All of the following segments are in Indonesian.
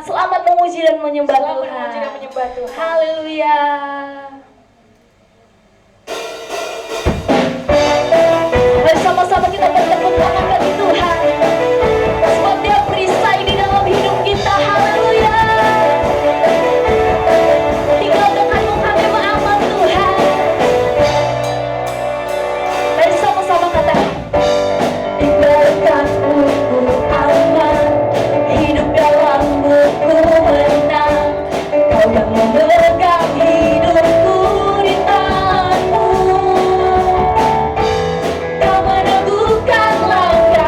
Selamat memuji dan menyembah Selamat Tuhan. memuji dan menyembah Tuhan. Haleluya. Mari sama-sama kita bertepuk tangan bagi Tuhan. Sebab Dia perisai di dalam hidup kita. Haleluya. Tinggal denganmu kami mengamal Tuhan. Mari sama-sama katakan. Diberkatmu ku aman, hidup dalammu ku menang. Kau yang memegang hidupku di tanganmu. Kau meneguhkan langkah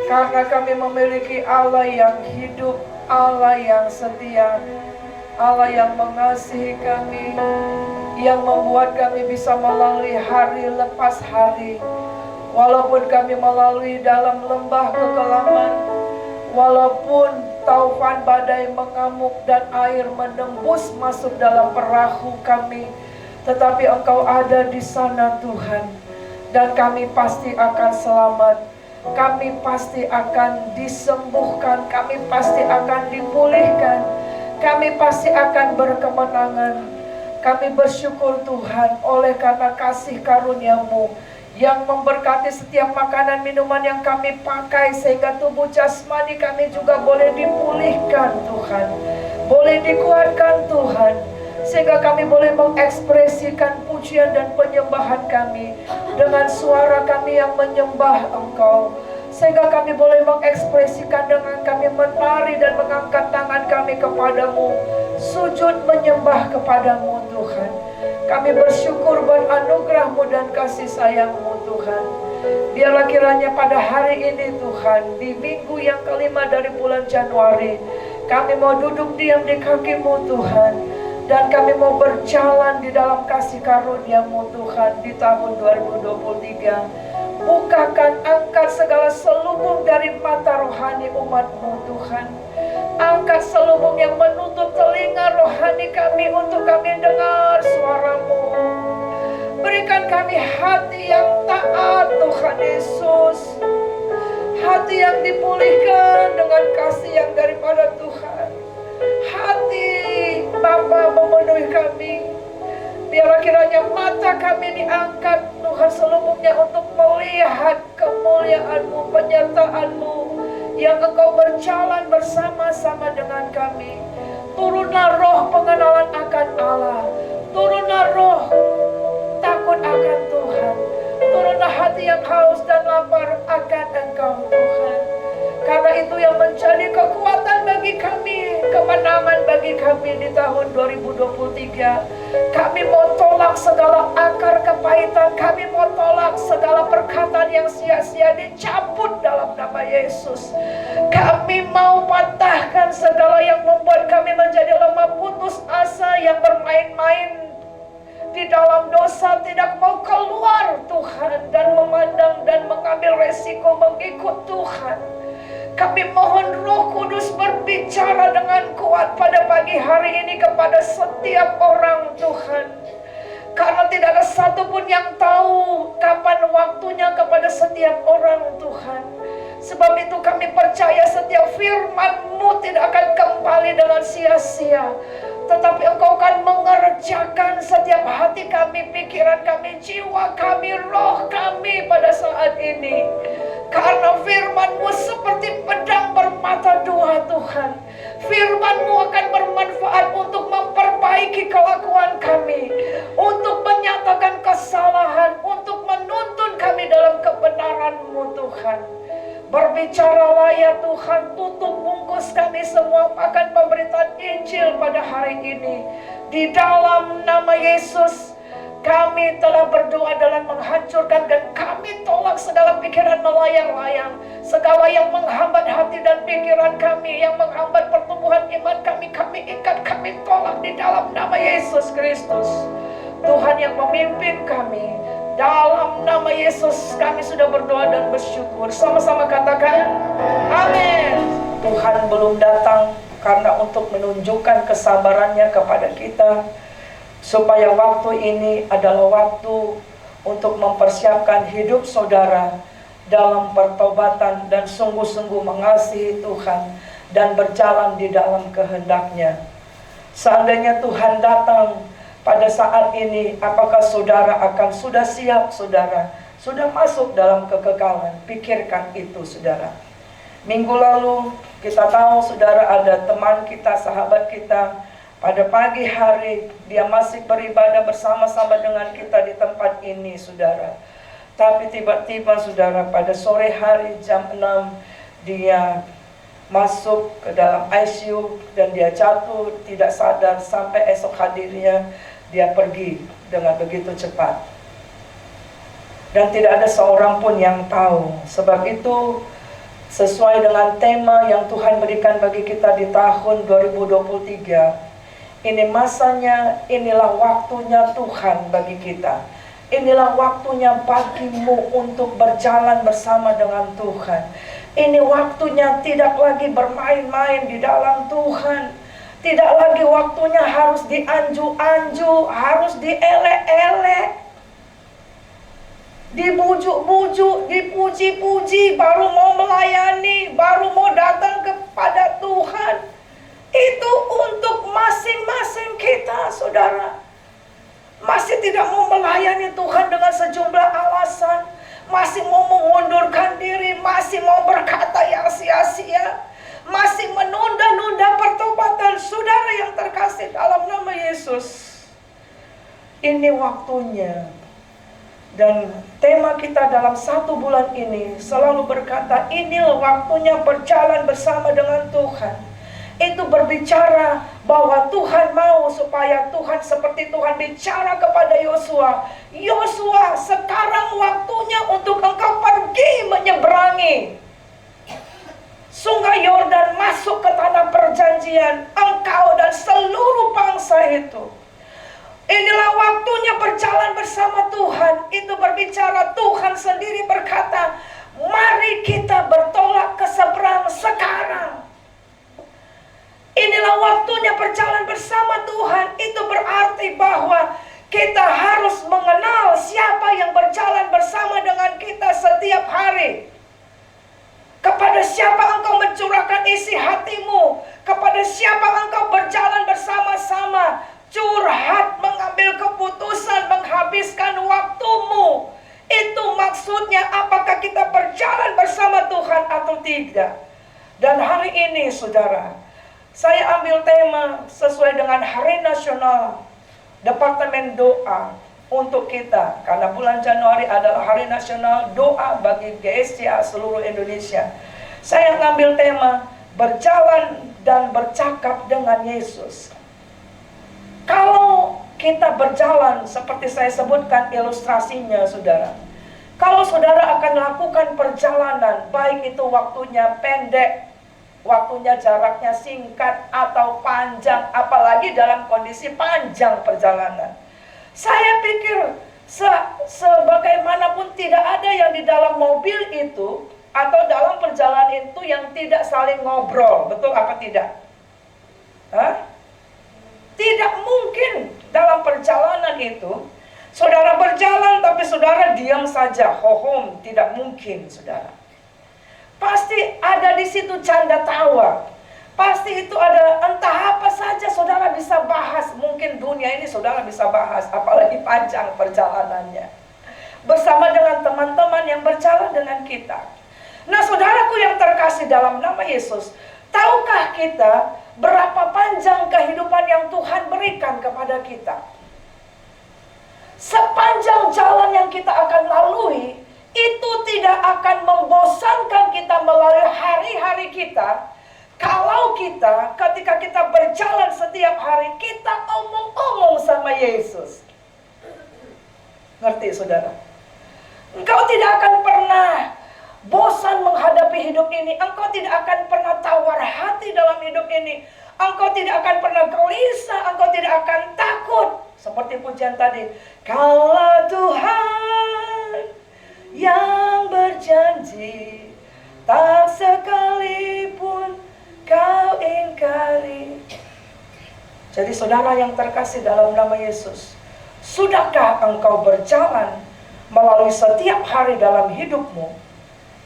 Karena kami memiliki Allah yang hidup, Allah yang setia, Allah yang mengasihi kami, yang membuat kami bisa melalui hari lepas hari. Walaupun kami melalui dalam lembah kekelaman, walaupun taufan badai mengamuk dan air menembus masuk dalam perahu kami, tetapi Engkau ada di sana Tuhan. Dan kami pasti akan selamat, kami pasti akan disembuhkan, kami pasti akan dipulihkan, kami pasti akan berkemenangan. Kami bersyukur Tuhan oleh karena kasih karunia-Mu yang memberkati setiap makanan minuman yang kami pakai, sehingga tubuh jasmani kami juga boleh dipulihkan Tuhan, boleh dikuatkan Tuhan, sehingga kami boleh mengekspresikan pujian dan penyembahan kami dengan suara kami yang menyembah Engkau, sehingga kami boleh mengekspresikan dengan kami menari dan mengangkat tangan kami kepadamu, sujud menyembah kepadamu Tuhan. Kami bersyukur buat anugerah-Mu dan kasih sayang-Mu Tuhan. Biarlah kiranya pada hari ini Tuhan, di minggu yang kelima dari bulan Januari, kami mau duduk diam di kaki-Mu Tuhan, dan kami mau berjalan di dalam kasih karunia-Mu Tuhan di tahun 2023. Bukakan, angkat segala selubung dari mata rohani umat-Mu Tuhan. Angkat selubung yang menutup telinga rohani kami untuk kami dengar suara-Mu. Berikan kami hati yang taat Tuhan Yesus, hati yang dipulihkan dengan kasih yang daripada Tuhan. Hati Bapa memenuhi kami. Biarlah kiranya mata kami diangkat Tuhan selubungnya untuk melihat kemuliaan-Mu, penyertaan-Mu, yang Engkau berjalan bersama-sama dengan kami. Turunlah roh pengenalan akan Allah, turunlah roh takut akan Tuhan, turunlah hati yang haus dan lapar akan Engkau Tuhan. Karena itu yang menjadi kekuatan bagi kami, kemenangan bagi kami di tahun 2023. Kami mau tolak segala akar kepahitan, kami mau tolak segala perkataan yang sia-sia, dicabut dalam nama Yesus. Kami mau patahkan segala yang membuat kami menjadi lemah putus asa, yang bermain-main di dalam dosa, tidak mau keluar Tuhan, dan memandang dan mengambil resiko mengikut Tuhan. Kami mohon Roh Kudus berbicara dengan kuat pada pagi hari ini kepada setiap orang Tuhan. Karena tidak ada satupun yang tahu kapan waktunya kepada setiap orang Tuhan. Sebab itu kami percaya setiap firman-Mu tidak akan kembali dengan sia-sia, tetapi Engkau akan mengerjakan setiap hati kami, pikiran kami, jiwa kami, roh kami pada saat ini. Karena firman-Mu seperti pedang bermata dua Tuhan. Firman-Mu akan bermanfaat untuk memperbaiki kelakuan kami, untuk menyatakan kesalahan, untuk menuntun kami dalam kebenaran-Mu Tuhan. Berbicaralah ya Tuhan, tutup bungkus kami semua akan pemberitaan Injil pada hari ini. Di dalam nama Yesus kami telah berdoa dalam menghancurkan, dan kami tolak segala pikiran melayang-layang, segala yang menghambat hati dan pikiran kami, yang menghambat pertumbuhan iman kami ikat, kami tolak di dalam nama Yesus Kristus. Tuhan yang memimpin kami, dalam nama Yesus kami sudah berdoa dan bersyukur. Sama-sama katakan amin. Tuhan belum datang karena untuk menunjukkan kesabarannya kepada kita, supaya waktu ini adalah waktu untuk mempersiapkan hidup saudara dalam pertobatan dan sungguh-sungguh mengasihi Tuhan dan berjalan di dalam kehendak-Nya. Seandainya Tuhan datang pada saat ini, apakah saudara akan sudah siap, saudara? Sudah masuk dalam kekekalan? Pikirkan itu, saudara. Minggu lalu kita tahu, saudara, ada teman kita, sahabat kita, pada pagi hari dia masih beribadah bersama-sama dengan kita di tempat ini, saudara. Tapi tiba-tiba, saudara, pada sore hari jam 6 dia masuk ke dalam ICU dan dia jatuh tidak sadar, sampai esok hadirnya dia pergi dengan begitu cepat. Dan tidak ada seorang pun yang tahu. Sebab itu Sesuai dengan tema yang Tuhan berikan bagi kita di tahun 2023. Ini masanya, inilah waktunya Tuhan bagi kita. Inilah waktunya bagimu untuk berjalan bersama dengan Tuhan. Ini waktunya tidak lagi bermain-main di dalam Tuhan. Tidak lagi waktunya harus dianju-anju, harus dielek-elek, dibujuk-bujuk, dipuji-puji, baru mau melayani, baru mau datang kepada Tuhan. Itu untuk masing-masing kita, saudara. Masih tidak mau melayani Tuhan dengan sejumlah alasan, masih mau mengundurkan diri, masih mau berkata yang sia-sia, masih menunda-nunda pertobatan. Saudara yang terkasih dalam nama Yesus, ini waktunya. Dan tema kita dalam 1 bulan ini selalu berkata, inilah waktunya berjalan bersama dengan Tuhan. Itu berbicara bahwa Tuhan mau supaya Tuhan seperti Tuhan bicara kepada Yosua. Yosua, sekarang waktunya untuk engkau pergi menyeberangi Sungai Yordan, masuk ke tanah perjanjian, engkau dan seluruh bangsa itu. Inilah waktunya berjalan bersama Tuhan. Itu berbicara, Tuhan sendiri berkata, mari kita bertolak ke seberang sekarang. Inilah waktunya berjalan bersama Tuhan. Itu berarti bahwa kita harus mengenal siapa yang berjalan bersama dengan kita setiap hari. Kepada siapa engkau mencurahkan isi hatimu, kepada siapa engkau berjalan bersama-sama, curhat, mengambil keputusan, menghabiskan waktumu. Itu maksudnya, apakah kita berjalan bersama Tuhan atau tidak. Dan hari ini, saudara, saya ambil tema sesuai dengan Hari Nasional Departemen Doa untuk kita, karena bulan Januari adalah Hari Nasional Doa bagi GSCA seluruh Indonesia. Saya ngambil tema berjalan dan bercakap dengan Yesus. Kalau kita berjalan seperti saya sebutkan ilustrasinya, saudara, kalau saudara akan lakukan perjalanan, baik itu waktunya pendek, waktunya jaraknya singkat atau panjang, apalagi dalam kondisi panjang perjalanan, saya pikir sebagaimanapun tidak ada yang di dalam mobil itu atau dalam perjalanan itu yang tidak saling ngobrol. Betul apa tidak? Hah? Tidak mungkin dalam perjalanan itu saudara berjalan tapi saudara diam saja, hohom. Tidak mungkin, saudara. Pasti ada di situ canda tawa. Pasti itu ada entah apa saja saudara bisa bahas. Mungkin dunia ini saudara bisa bahas, apalagi panjang perjalanannya. Bersama dengan teman-teman yang berjalan dengan kita. Nah, saudaraku yang terkasih dalam nama Yesus, tahukah kita berapa panjang kehidupan yang Tuhan berikan kepada kita? Sepanjang jalan yang kita akan lalui, itu tidak akan membosankan kita melalui hari-hari kita. Kalau kita, ketika kita berjalan setiap hari, kita omong-omong sama Yesus. Ngerti, saudara? Engkau tidak akan pernah bosan menghadapi hidup ini. Engkau tidak akan pernah tawar hati dalam hidup ini. Engkau tidak akan pernah gelisah. Engkau tidak akan takut. Seperti pujian tadi. Kalau Tuhan yang berjanji, tak sekalipun kau ingkari. Jadi saudara yang terkasih dalam nama Yesus, sudahkah engkau berjalan melalui setiap hari dalam hidupmu?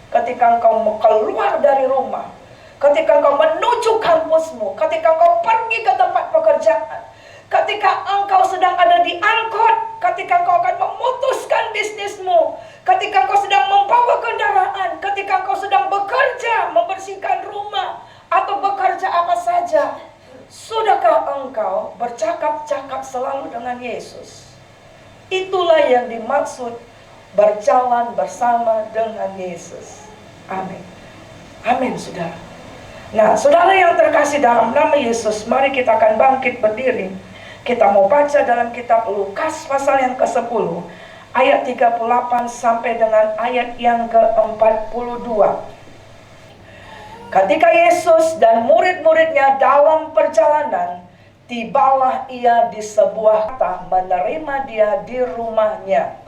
Ketika engkau keluar dari rumah, ketika engkau menuju kampusmu, ketika engkau pergi ke tempat pekerjaan, ketika engkau sedang ada di angkot, ketika engkau akan memutuskan bisnismu, ketika engkau sedang membawa kendaraan, ketika engkau sedang bekerja, membersihkan rumah, atau bekerja apa saja, sudahkah engkau bercakap-cakap selalu dengan Yesus? Itulah yang dimaksud berjalan bersama dengan Yesus. Amin. Amin, saudara. Nah, saudara yang terkasih dalam nama Yesus, mari kita akan bangkit berdiri. Kita mau baca dalam kitab Lukas pasal yang ke-10, ayat 38 sampai dengan ayat yang ke-42. Ketika Yesus dan murid-muridnya dalam perjalanan, tibalah ia di sebuah kota menerima dia di rumahnya.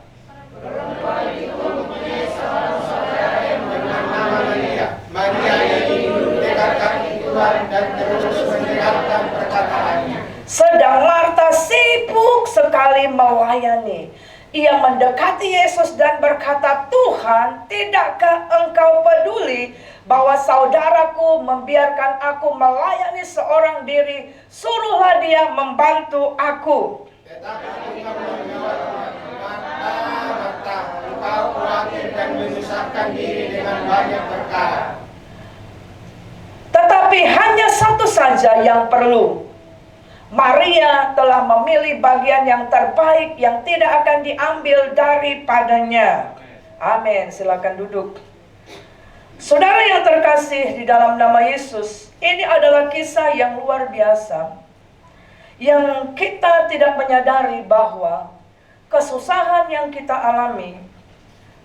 Perempuan itu mempunyai seorang saudara yang bernama Maria. Maria yang hidup dekat kaki Tuhan dan terus mendengarkan perkataannya. Sedang Marta sibuk sekali melayani. Ia mendekati Yesus dan berkata, "Tuhan, tidakkah engkau peduli bahwa saudaraku membiarkan aku melayani seorang diri? Suruhlah dia membantu aku." Tetapi kamu menjawabnya, Marta, engkau khawatir dan menyusahkan diri dengan banyak perkara. Tetapi hanya satu saja yang perlu. Maria telah memilih bagian yang terbaik yang tidak akan diambil daripadanya. Amin. Silakan duduk. Saudara yang terkasih di dalam nama Yesus, ini adalah kisah yang luar biasa, yang kita tidak menyadari bahwa kesusahan yang kita alami,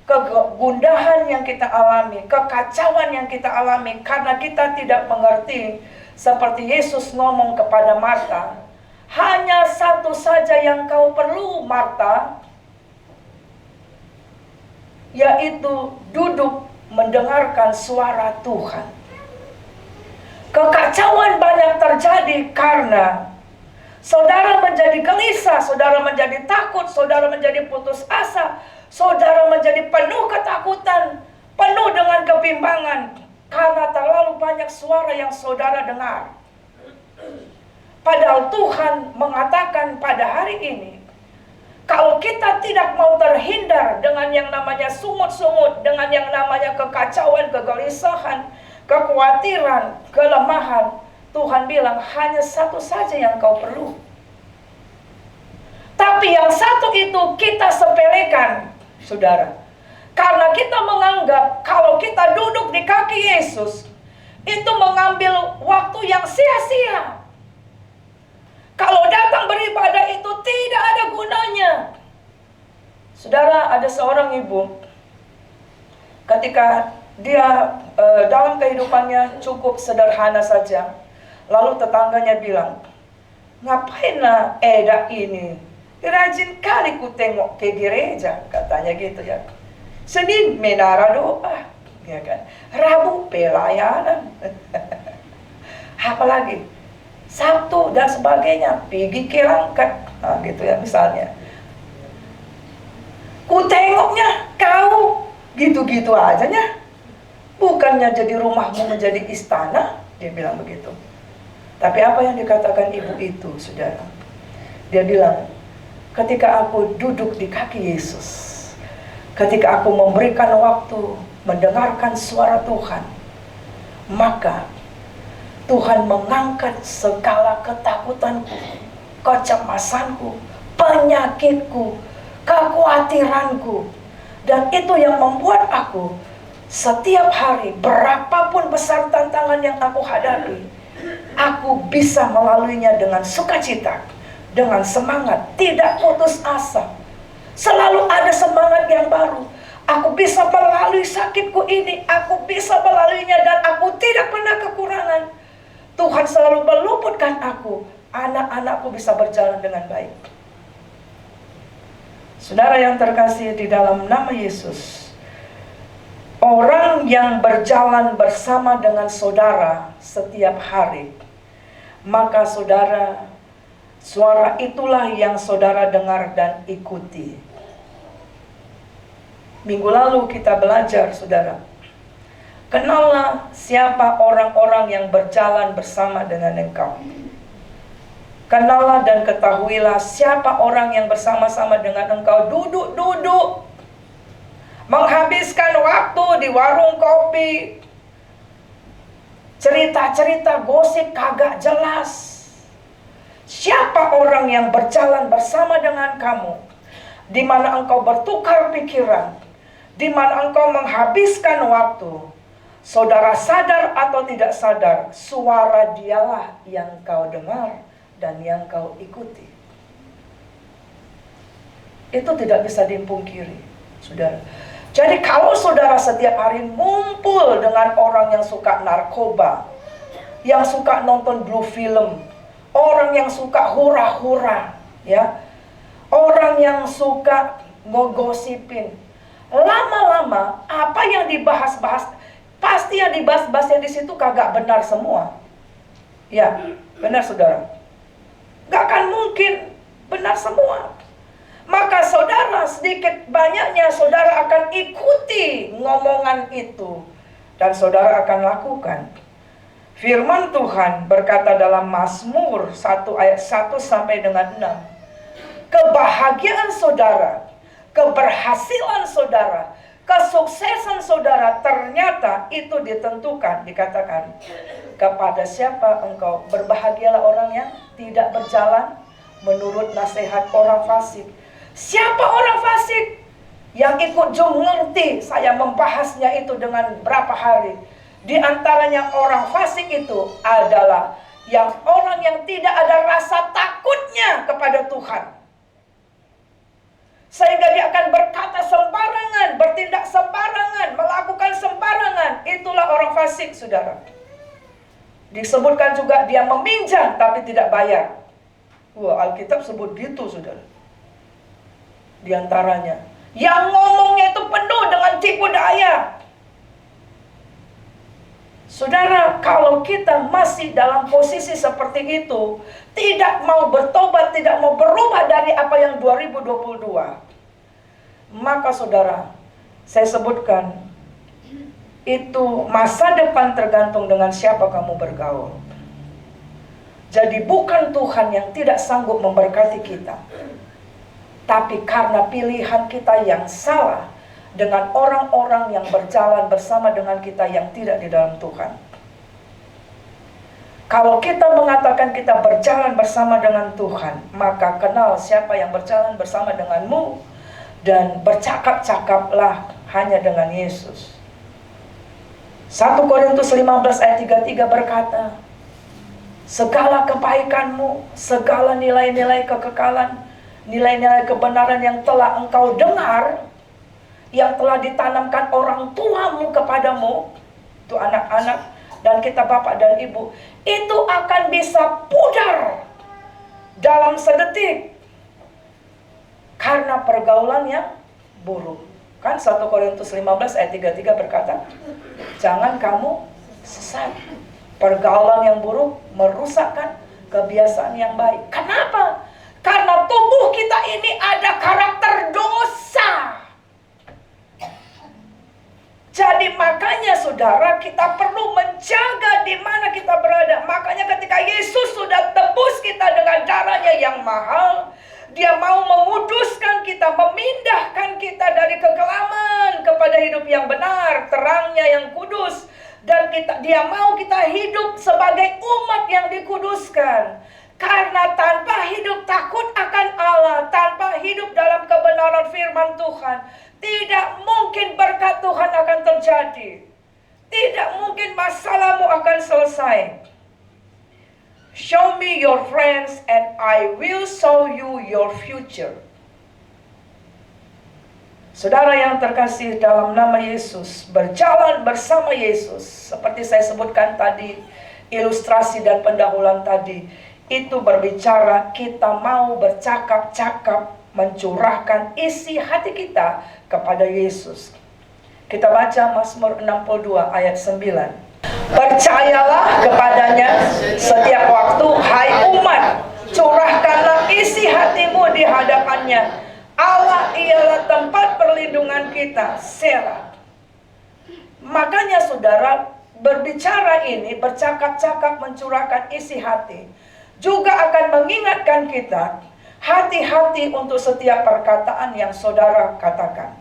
kegundahan yang kita alami, kekacauan yang kita alami karena kita tidak mengerti. Seperti Yesus ngomong kepada Marta, hanya satu saja yang kau perlu, Marta, yaitu duduk mendengarkan suara Tuhan. Kekacauan banyak terjadi karena saudara menjadi gelisah, saudara menjadi takut, saudara menjadi putus asa, saudara menjadi penuh ketakutan, penuh dengan kebimbangan, karena terlalu banyak suara yang saudara dengar. Padahal Tuhan mengatakan pada hari ini, kalau kita tidak mau terhindar dengan yang namanya sungut-sungut, dengan yang namanya kekacauan, kegelisahan, kekhawatiran, kelemahan, Tuhan bilang hanya satu saja yang kau perlu. Tapi yang satu itu kita sepelekan, saudara. Karena kita menganggap kalau kita duduk di kaki Yesus, itu mengambil waktu yang sia-sia. Kalau datang beribadah itu tidak ada gunanya. Saudara, ada seorang ibu, ketika dia dalam kehidupannya cukup sederhana saja, lalu tetangganya bilang, "Ngapain lah Eda ini? Rajin kali ku tengok ke gereja," katanya gitu ya. Senin menara doa, ya kan? Rabu pelayanan, apalagi Sabtu dan sebagainya pergi ke Langkat, nah, gitu ya misalnya. Ku tengoknya kau gitu-gitu aja nya, bukannya jadi rumahmu menjadi istana, dia bilang begitu. Tapi apa yang dikatakan ibu itu, saudara? Dia bilang, ketika aku duduk di kaki Yesus, ketika aku memberikan waktu mendengarkan suara Tuhan, maka Tuhan mengangkat segala ketakutanku, kecemasanku, penyakitku, kekhawatiranku. Dan itu yang membuat aku setiap hari, berapapun besar tantangan yang aku hadapi, aku bisa melaluinya dengan sukacita, dengan semangat, tidak putus asa. Selalu ada semangat yang baru. Aku bisa melalui sakitku ini, aku bisa melaluinya dan aku tidak pernah kekurangan. Tuhan selalu meluputkan aku, anak-anakku bisa berjalan dengan baik. Saudara yang terkasih di dalam nama Yesus, orang yang berjalan bersama dengan saudara setiap hari, maka saudara, suara itulah yang saudara dengar dan ikuti. Minggu lalu kita belajar, saudara, kenallah siapa orang-orang yang berjalan bersama dengan engkau. Kenallah dan ketahuilah siapa orang yang bersama-sama dengan engkau duduk-duduk, menghabiskan waktu di warung kopi, cerita-cerita gosip kagak jelas. Siapa orang yang berjalan bersama dengan kamu, di mana engkau bertukar pikiran, di mana engkau menghabiskan waktu. Saudara sadar atau tidak sadar, suara dialah yang kau dengar dan yang kau ikuti. Itu tidak bisa dipungkiri, saudara. Jadi kalau saudara setiap hari ngumpul dengan orang yang suka narkoba, yang suka nonton blue film, orang yang suka hura-hura, ya, orang yang suka ngegosipin, lama-lama apa yang dibahas-bahas, pasti yang dibahas-bahasnya di situ kagak benar semua. Ya, benar saudara. Gak akan mungkin benar semua. Maka saudara, sedikit banyaknya saudara akan ikuti ngomongan itu. Dan saudara akan lakukan. Firman Tuhan berkata dalam Mazmur 1 ayat 1 sampai dengan 6. Kebahagiaan saudara, keberhasilan saudara, kesuksesan saudara ternyata itu ditentukan, dikatakan, kepada siapa engkau. Berbahagialah orang yang tidak berjalan menurut nasihat orang fasik. Siapa orang fasik? Yang ikut Zoom ngerti saya membahasnya itu dengan berapa hari. Di antaranya orang fasik itu adalah yang orang yang tidak ada rasa takutnya kepada Tuhan. Sehingga dia akan berkata sembarangan, bertindak sembarangan, melakukan sembarangan. Itulah orang fasik, saudara. Disebutkan juga dia meminjam tapi tidak bayar. Wah, Alkitab sebut gitu, saudara. Di antaranya yang ngomongnya itu penuh dengan tipu daya. Saudara, kalau kita masih dalam posisi seperti itu, tidak mau bertobat, tidak mau berubah dari apa yang 2022, maka saudara, saya sebutkan, itu masa depan tergantung dengan siapa kamu bergaul. Jadi bukan Tuhan yang tidak sanggup memberkati kita, tapi karena pilihan kita yang salah dengan orang-orang yang berjalan bersama dengan kita yang tidak di dalam Tuhan. Kalau kita mengatakan kita berjalan bersama dengan Tuhan, maka kenal siapa yang berjalan bersama denganmu dan bercakap-cakaplah hanya dengan Yesus. 1 Korintus 15 ayat 33 berkata, segala kebaikanmu, segala nilai-nilai kekekalan, nilai-nilai kebenaran yang telah engkau dengar, yang telah ditanamkan orang tuamu kepadamu, itu anak-anak dan kita bapak dan ibu, itu akan bisa pudar dalam sedetik karena pergaulan yang buruk. Kan 1 Korintus 15 ayat 33 berkata, jangan kamu sesat. Pergaulan yang buruk merusakkan kebiasaan yang baik. Kenapa? Karena tubuh kita ini ada karakter dosa. Jadi makanya saudara, kita perlu menjaga di mana kita berada. Makanya ketika Yesus sudah tebus kita dengan darahnya yang mahal, Dia mau menguduskan kita, memindahkan kita dari kekelaman kepada hidup yang benar, terangnya yang kudus. Dan Dia mau kita hidup sebagai umat yang dikuduskan. Karena tanpa hidup takut akan Allah, tanpa hidup dalam kebenaran firman Tuhan, tidak mungkin berkat Tuhan akan terjadi. Tidak mungkin masalahmu akan selesai. Show me your friends and I will show you your future. Saudara yang terkasih dalam nama Yesus, berjalan bersama Yesus, seperti saya sebutkan tadi, ilustrasi dan pendahuluan tadi, itu berbicara kita mau bercakap-cakap, mencurahkan isi hati kita kepada Yesus. Kita baca Mazmur 62 ayat 9. Percayalah kepadanya setiap waktu, hai umat, curahkanlah isi hatimu di hadapannya. Allah ialah tempat perlindungan kita. Selah. Makanya saudara, berbicara ini, bercakap-cakap, mencurahkan isi hati, juga akan mengingatkan kita, hati-hati untuk setiap perkataan yang saudara katakan.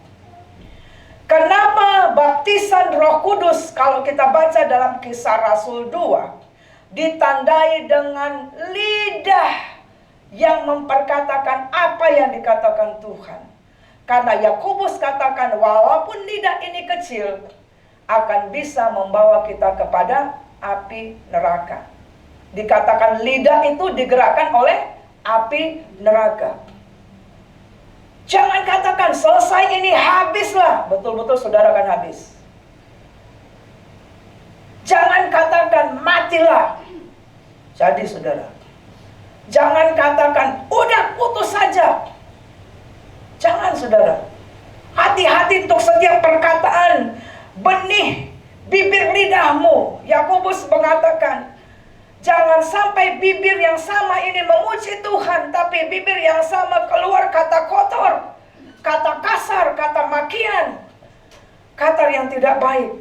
Kenapa baptisan Roh Kudus, kalau kita baca dalam Kisah Rasul 2, ditandai dengan lidah yang memperkatakan apa yang dikatakan Tuhan. Karena Yakobus katakan, walaupun lidah ini kecil, akan bisa membawa kita kepada api neraka. Dikatakan lidah itu digerakkan oleh api neraka. Jangan katakan selesai ini habislah. Betul-betul saudara akan habis. Jangan katakan matilah. Jadi saudara. Jangan katakan udah putus saja. Jangan saudara. Hati-hati untuk setiap perkataan benih bibir lidahmu. Yakobus mengatakan, jangan sampai bibir yang sama ini memuji Tuhan, tapi bibir yang sama keluar kata kotor, kata kasar, kata makian, kata yang tidak baik.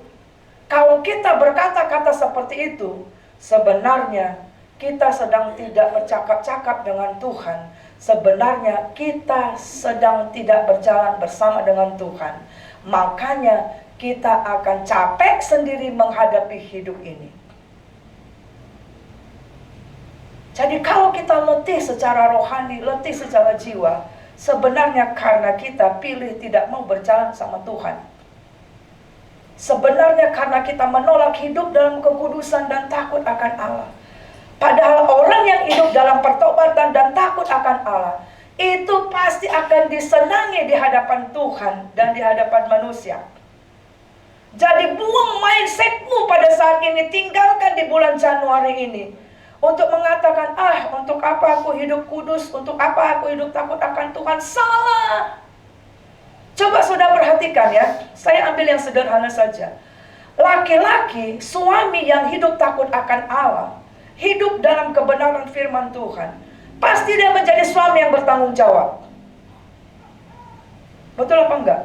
Kalau kita berkata-kata seperti itu, sebenarnya kita sedang tidak bercakap-cakap dengan Tuhan. Sebenarnya kita sedang tidak berjalan bersama dengan Tuhan. Makanya kita akan capek sendiri menghadapi hidup ini. Jadi kalau kita letih secara rohani, letih secara jiwa, sebenarnya karena kita pilih tidak mau berjalan sama Tuhan. Sebenarnya karena kita menolak hidup dalam kekudusan dan takut akan Allah. Padahal orang yang hidup dalam pertobatan dan takut akan Allah, itu pasti akan disenangi di hadapan Tuhan dan di hadapan manusia. Jadi buang mindsetmu pada saat ini, tinggalkan di bulan Januari ini. Untuk mengatakan, untuk apa aku hidup kudus, untuk apa aku hidup takut akan Tuhan. Salah. Coba saudara perhatikan ya, saya ambil yang sederhana saja. Laki-laki, suami yang hidup takut akan Allah, hidup dalam kebenaran firman Tuhan, pasti dia menjadi suami yang bertanggung jawab. Betul apa enggak?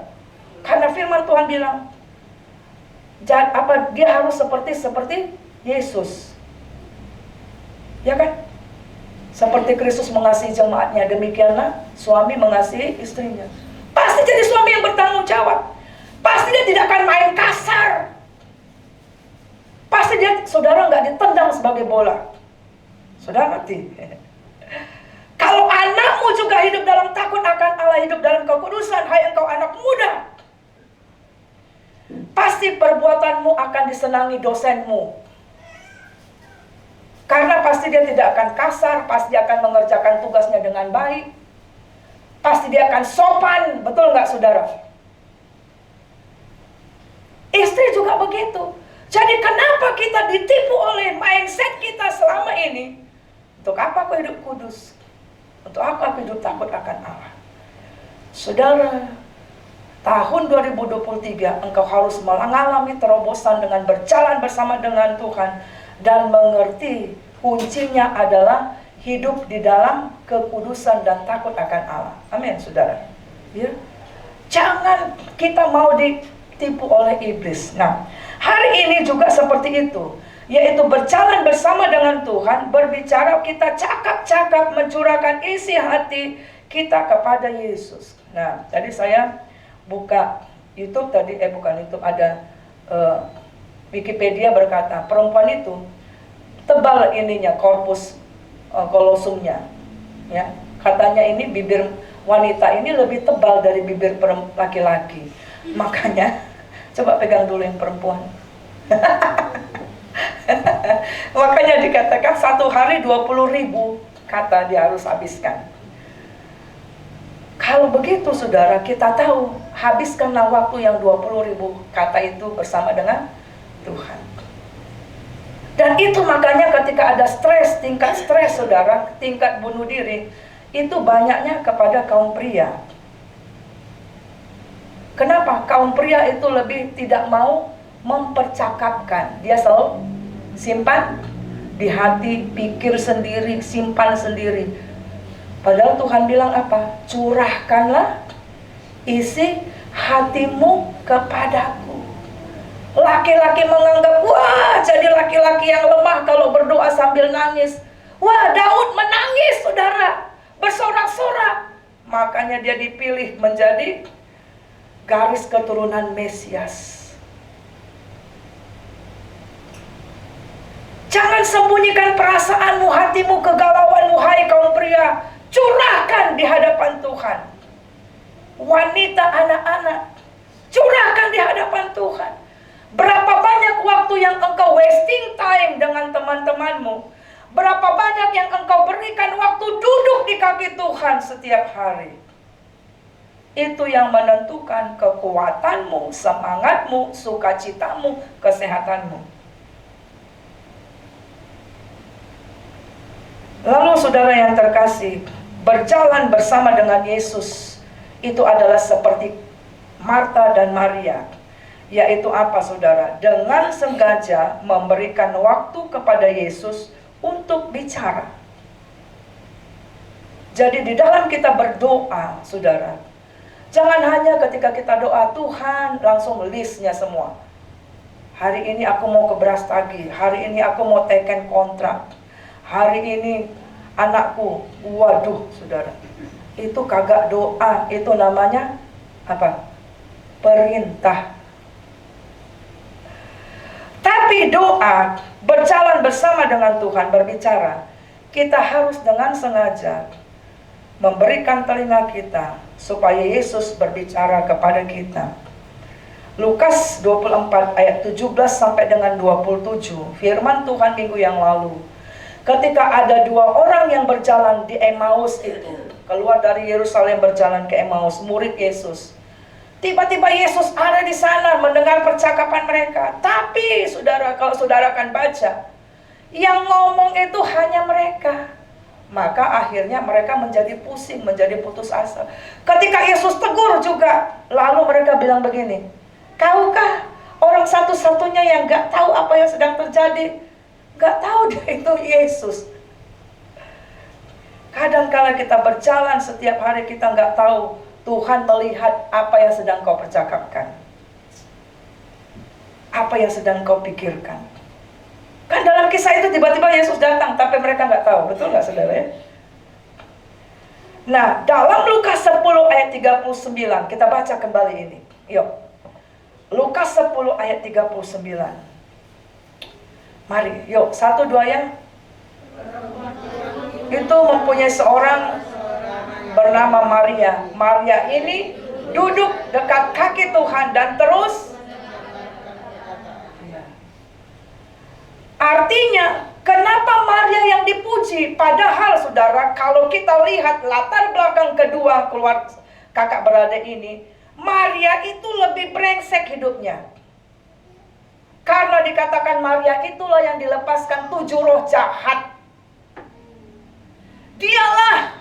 Karena firman Tuhan bilang, dia harus seperti Yesus. Ya kan? Seperti Kristus mengasihi jemaatnya, demikianlah suami mengasihi istrinya. Pasti jadi suami yang bertanggung jawab. Pasti dia tidak akan main kasar. Pasti dia, saudara, nggak ditendang sebagai bola. Saudara ngerti? Kalau anakmu juga hidup dalam takut akan Allah, hidup dalam kekudusan, hai engkau anak muda, pasti perbuatanmu akan disenangi dosenmu. Karena pasti dia tidak akan kasar, pasti dia akan mengerjakan tugasnya dengan baik. Pasti dia akan sopan, betul nggak saudara? Istri juga begitu. Jadi kenapa kita ditipu oleh mindset kita selama ini? Untuk apa aku hidup kudus? Untuk apa aku hidup takut akan Allah? Saudara, tahun 2023 engkau harus mengalami terobosan dengan berjalan bersama dengan Tuhan. Dan mengerti kuncinya adalah hidup di dalam kekudusan dan takut akan Allah. Amin, saudara. Ya. Jangan kita mau ditipu oleh iblis. Nah, hari ini juga seperti itu. Yaitu berjalan bersama dengan Tuhan, berbicara, kita cakap-cakap, mencurahkan isi hati kita kepada Yesus. Nah, tadi saya buka YouTube tadi, bukan YouTube, ada Wikipedia berkata, perempuan itu tebal ininya, korpus kolosumnya, ya. Katanya ini bibir wanita ini lebih tebal dari bibir laki-laki. Makanya coba pegang dulu yang perempuan. Makanya dikatakan satu hari 20.000 kata dia harus habiskan. Kalau begitu saudara, kita tahu, habiskanlah waktu yang 20.000 kata itu bersama dengan Tuhan. Dan itu makanya ketika ada stres, tingkat stres saudara, tingkat bunuh diri, itu banyaknya kepada kaum pria. Kenapa? Kaum pria itu lebih tidak mau mempercakapkan. Dia selalu simpan di hati, pikir sendiri, simpan sendiri. Padahal Tuhan bilang apa? Curahkanlah isi hatimu kepadaku. Laki-laki menganggap, wah, jadi laki-laki yang lemah kalau berdoa sambil nangis. Wah, Daud menangis, saudara, bersorak-sorak. Makanya dia dipilih menjadi garis keturunan Mesias. Jangan sembunyikan perasaanmu, hatimu, kegalauanmu, hai kaum pria. Curahkan di hadapan Tuhan. Wanita, anak-anak, curahkan di hadapan Tuhan. Berapa banyak waktu yang engkau wasting time dengan teman-temanmu? Berapa banyak yang engkau berikan waktu duduk di kaki Tuhan setiap hari? Itu yang menentukan kekuatanmu, semangatmu, sukacitamu, kesehatanmu. Lalu saudara yang terkasih, berjalan bersama dengan Yesus itu adalah seperti Marta dan Maria. Yaitu apa saudara? Dengan sengaja memberikan waktu kepada Yesus untuk bicara. Jadi di dalam kita berdoa, saudara, jangan hanya ketika kita doa, Tuhan langsung listnya semua. Hari ini aku mau ke Brastagi, hari ini aku mau teken kontrak, hari ini anakku, waduh saudara, itu kagak doa, itu namanya apa? Perintah. Tapi doa, berjalan bersama dengan Tuhan, berbicara, kita harus dengan sengaja memberikan telinga kita supaya Yesus berbicara kepada kita. Lukas 24 ayat 17 sampai dengan 27, firman Tuhan minggu yang lalu. Ketika ada dua orang yang berjalan di Emmaus itu, keluar dari Yerusalem berjalan ke Emmaus, murid Yesus. Tiba-tiba Yesus ada di sana mendengar percakapan mereka. Tapi saudara, kalau saudara akan baca, yang ngomong itu hanya mereka. Maka akhirnya mereka menjadi pusing, menjadi putus asa. Ketika Yesus tegur juga, lalu mereka bilang begini, kaukah orang satu-satunya yang gak tahu apa yang sedang terjadi? Gak tahu dia itu Yesus. Kadang-kala kita berjalan setiap hari kita gak tahu Tuhan melihat apa yang sedang kau percakapkan, apa yang sedang kau pikirkan. Kan dalam kisah itu tiba-tiba Yesus datang, tapi mereka nggak tahu. Betul nggak saudara ya? Nah, dalam Lukas 10 ayat 39, kita baca kembali ini. Yuk. Lukas 10 ayat 39. Mari, yuk, 1, 2 ya. Itu mempunyai seorang bernama Maria. Maria ini duduk dekat kaki Tuhan dan terus. Artinya, kenapa Maria yang dipuji? Padahal saudara, kalau kita lihat latar belakang kedua keluar kakak beradik ini, Maria itu lebih brengsek hidupnya. Karena dikatakan Maria itulah yang dilepaskan 7 roh jahat. Dialah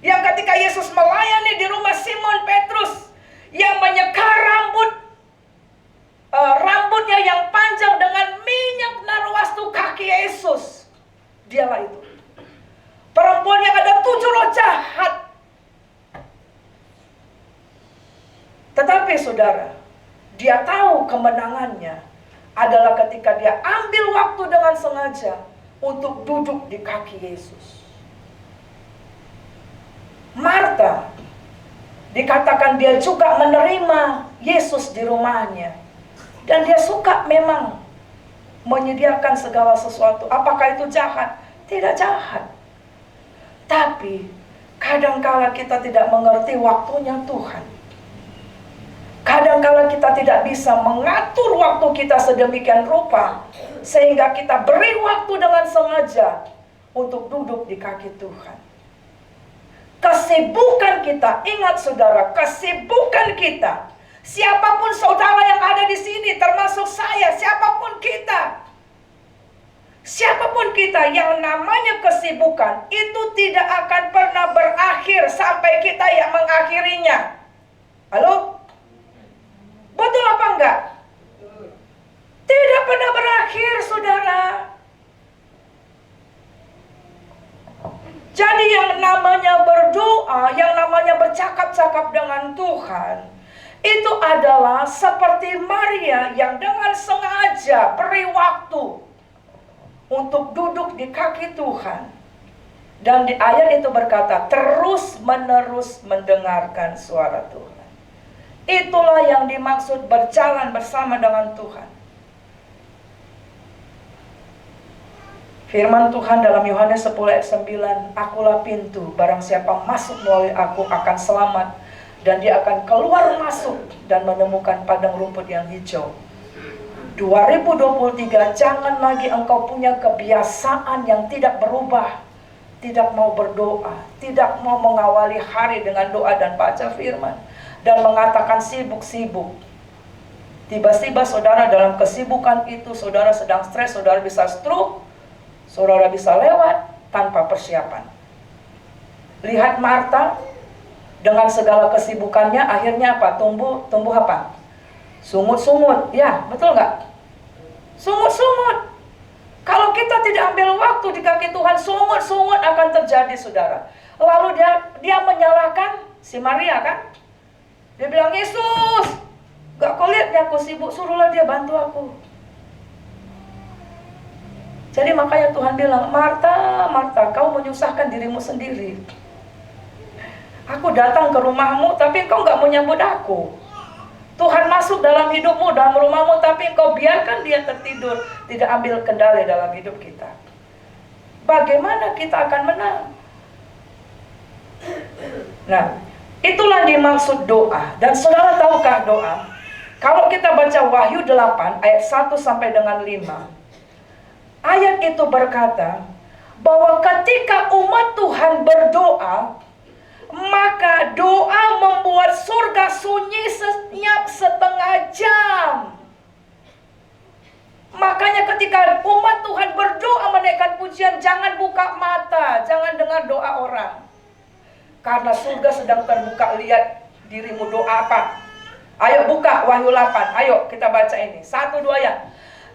yang ketika Yesus melayani di rumah Simon Petrus, yang menyekar rambutnya yang panjang dengan minyak narwastu kaki Yesus. Dialah itu perempuan yang ada 7 roh jahat. Tetapi saudara, dia tahu kemenangannya adalah ketika dia ambil waktu dengan sengaja untuk duduk di kaki Yesus. Marta, dikatakan dia juga menerima Yesus di rumahnya. Dan dia suka memang menyediakan segala sesuatu. Apakah itu jahat? Tidak jahat. Tapi kadangkala kita tidak mengerti waktunya Tuhan. Kadangkala kita tidak bisa mengatur waktu kita sedemikian rupa sehingga kita beri waktu dengan sengaja untuk duduk di kaki Tuhan. Kesibukan kita, ingat saudara, kesibukan kita. Siapapun saudara yang ada di sini, termasuk saya, siapapun kita yang namanya kesibukan itu tidak akan pernah berakhir sampai kita yang mengakhirinya. Halo? Betul apa enggak? Tidak pernah berakhir, saudara. Jadi yang namanya berdoa, yang namanya bercakap-cakap dengan Tuhan, itu adalah seperti Maria yang dengan sengaja beri waktu untuk duduk di kaki Tuhan. Dan di ayat itu berkata, terus menerus mendengarkan suara Tuhan. Itulah yang dimaksud berjalan bersama dengan Tuhan. Firman Tuhan dalam Yohanes 10 ayat 9, akulah pintu, barang siapa masuk melalui aku akan selamat. Dan dia akan keluar masuk dan menemukan padang rumput yang hijau. 2023, jangan lagi engkau punya kebiasaan yang tidak berubah. tidak mau berdoa, tidak mau mengawali hari dengan doa dan baca firman, dan mengatakan sibuk-sibuk. Tiba-tiba saudara dalam kesibukan itu, saudara sedang stres, saudara bisa stroke, saudara bisa lewat tanpa persiapan. Lihat Marta, dengan segala kesibukannya, akhirnya apa? Tumbuh apa? Sungut-sungut, ya betul nggak? Sungut-sungut. Kalau kita tidak ambil waktu di kaki Tuhan, sungut-sungut akan terjadi, saudara. Lalu dia menyalahkan si Maria, kan? Dia bilang, Yesus, gak kau lihat ya aku sibuk, suruhlah dia bantu aku. Jadi makanya Tuhan bilang, Marta, Marta, kau menyusahkan dirimu sendiri. Aku datang ke rumahmu, tapi engkau gak mau nyambut aku. Tuhan masuk dalam hidupmu, dalam rumahmu, tapi engkau biarkan dia tertidur, tidak ambil kendali dalam hidup kita. Bagaimana kita akan menang? Nah, itulah dimaksud doa. Dan saudara tahukah doa? Kalau kita baca Wahyu 8 ayat 1 sampai dengan 5, ayat itu berkata bahwa ketika umat Tuhan berdoa, maka doa membuat surga sunyi senyap setengah jam. Makanya ketika umat Tuhan berdoa menaikkan pujian, jangan buka mata, jangan dengar doa orang. Karena surga sedang terbuka, lihat dirimu doa apa. Ayo buka Wahyu 8, ayo kita baca ini. 1, 2 ya.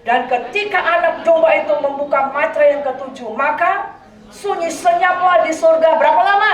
Dan ketika anak domba itu membuka matra yang ketujuh, maka sunyi senyaplah di surga. Berapa lama?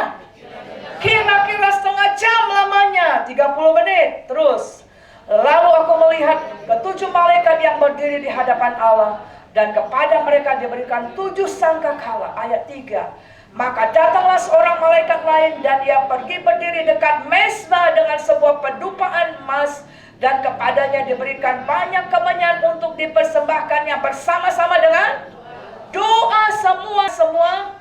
Kira-kira setengah jam lamanya, 30 menit. Terus, lalu aku melihat ketujuh malaikat yang berdiri di hadapan Allah, dan kepada mereka diberikan 7 sangkakala. Ayat 3. Maka datanglah seorang malaikat lain, dan ia pergi berdiri dekat mezbah dengan sebuah pedupaan emas, dan kepadanya diberikan banyak kemenyan untuk dipersembahkannya bersama-sama dengan doa semua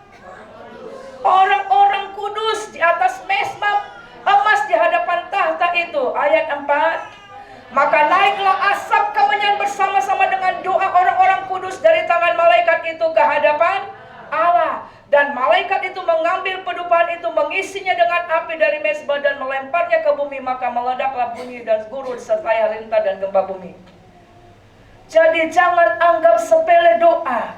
orang-orang kudus di atas mezbah emas di hadapan tahta itu. Ayat 4. Maka naiklah asap kemenyan bersama-sama dengan doa orang-orang kudus dari tangan malaikat itu ke hadapan Allah. Dan malaikat itu mengambil pedupaan itu, mengisinya dengan api dari mezbah dan melemparnya ke bumi. Maka meledaklah bunyi dan gurun sertai halilintar dan gempa bumi. Jadi jangan anggap sepele doa.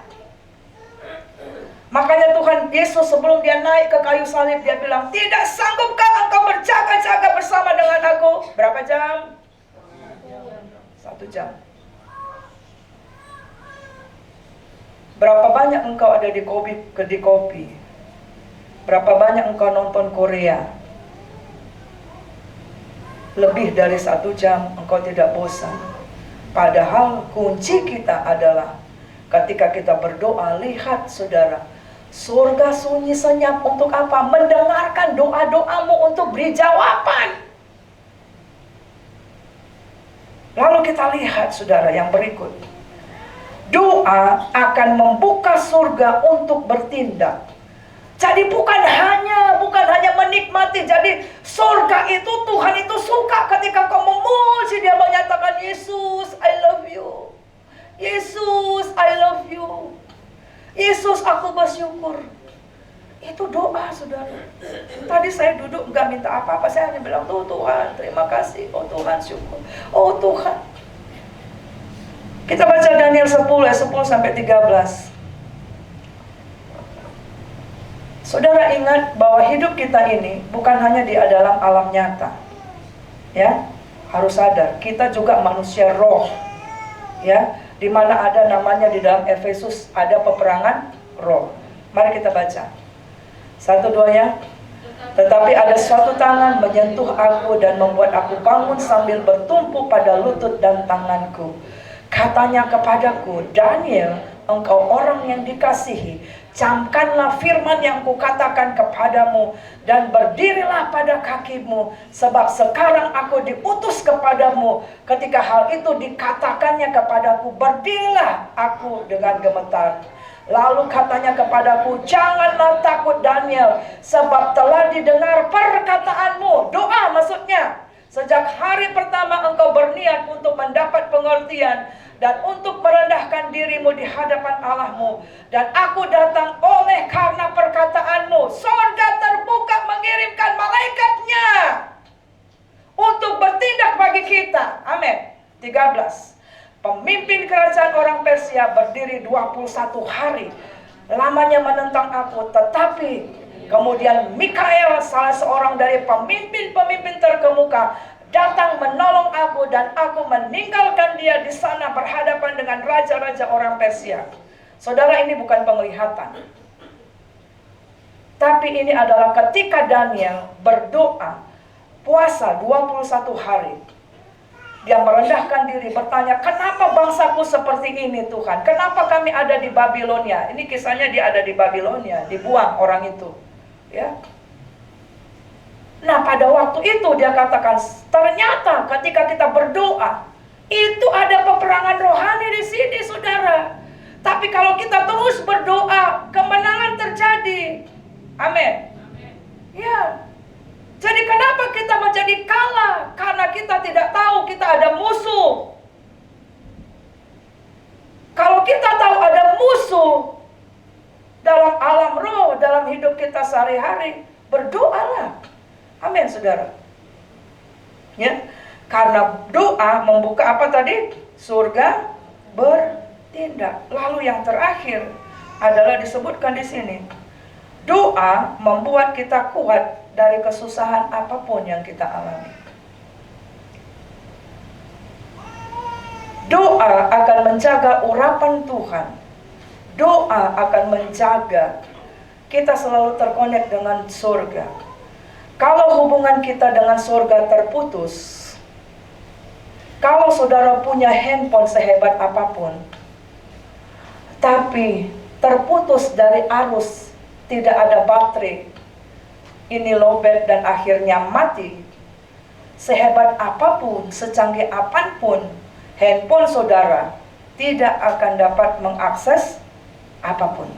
Makanya Tuhan Yesus sebelum dia naik ke kayu salib, dia bilang, tidak sanggupkah engkau berjaga-jaga bersama dengan aku? Berapa jam? 1 jam. Berapa banyak engkau ada di kedai kopi? Berapa banyak engkau nonton Korea? Lebih dari 1 jam engkau tidak bosan. Padahal kunci kita adalah ketika kita berdoa, lihat saudara, surga sunyi senyap untuk apa? Mendengarkan doa-doamu untuk beri jawaban. Lalu kita lihat saudara yang berikut. Doa akan membuka surga untuk bertindak. Jadi bukan hanya menikmati. Jadi surga itu, Tuhan itu suka ketika kau memuji, dia menyatakan, Yesus, I love you. Yesus, I love you. Yesus, aku bersyukur. Itu doa saudara. Tadi saya duduk gak minta apa-apa, saya hanya bilang, oh Tuhan terima kasih, oh Tuhan syukur, oh Tuhan. Kita baca Daniel 10 ayat 10 sampai 13. Saudara ingat bahwa hidup kita ini bukan hanya di dalam alam nyata. Ya, harus sadar, kita juga manusia roh. Ya, di mana ada namanya di dalam Efesus ada peperangan roh. Mari kita baca. 1, 2 ya. Tetapi ada suatu tangan menyentuh aku dan membuat aku bangun sambil bertumpu pada lutut dan tanganku. Katanya kepadaku, Daniel, engkau orang yang dikasihi, camkanlah firman yang kukatakan kepadamu dan berdirilah pada kakimu, sebab sekarang aku diutus kepadamu. Ketika hal itu dikatakannya kepadaku, berdirilah aku dengan gemetar. Lalu katanya kepadaku, janganlah takut Daniel, sebab telah didengar perkataanmu. Doa maksudnya. Sejak hari pertama engkau berniat untuk mendapat pengertian dan untuk merendahkan dirimu di hadapan Allahmu. Dan aku datang oleh karena perkataanmu. Sorga terbuka mengirimkan malaikatnya untuk bertindak bagi kita. Amin. 13. Pemimpin kerajaan orang Persia berdiri 21 hari lamanya menentang aku. Tetapi kemudian Mikael, salah seorang dari pemimpin-pemimpin terkemuka, datang menolong aku dan aku meninggalkan dia di sana berhadapan dengan raja-raja orang Persia. Saudara, ini bukan penglihatan. Tapi ini adalah ketika Daniel berdoa, puasa 21 hari. Dia merendahkan diri, bertanya, kenapa bangsaku seperti ini Tuhan? Kenapa kami ada di Babilonia? Ini kisahnya dia ada di Babilonia, dibuang orang itu. Ya. Nah, pada waktu itu dia katakan, ternyata ketika kita berdoa, itu ada peperangan rohani di sini, saudara. Tapi kalau kita terus berdoa, kemenangan terjadi. Amin. Ya. Jadi kenapa kita menjadi kalah? Karena kita tidak tahu kita ada musuh. Kalau kita tahu ada musuh dalam alam roh, dalam hidup kita sehari-hari, berdoalah. Amin, saudara. Ya, karena doa membuka apa tadi? Surga bertindak. Lalu yang terakhir adalah disebutkan di sini. Doa membuat kita kuat dari kesusahan apapun yang kita alami. Doa akan menjaga urapan Tuhan. Doa akan menjaga kita selalu terkonek dengan surga. Kalau hubungan kita dengan surga terputus, kalau saudara punya handphone sehebat apapun, tapi terputus dari arus, tidak ada baterai, ini lowbat dan akhirnya mati, sehebat apapun, secanggih apapun, handphone saudara tidak akan dapat mengakses apapun.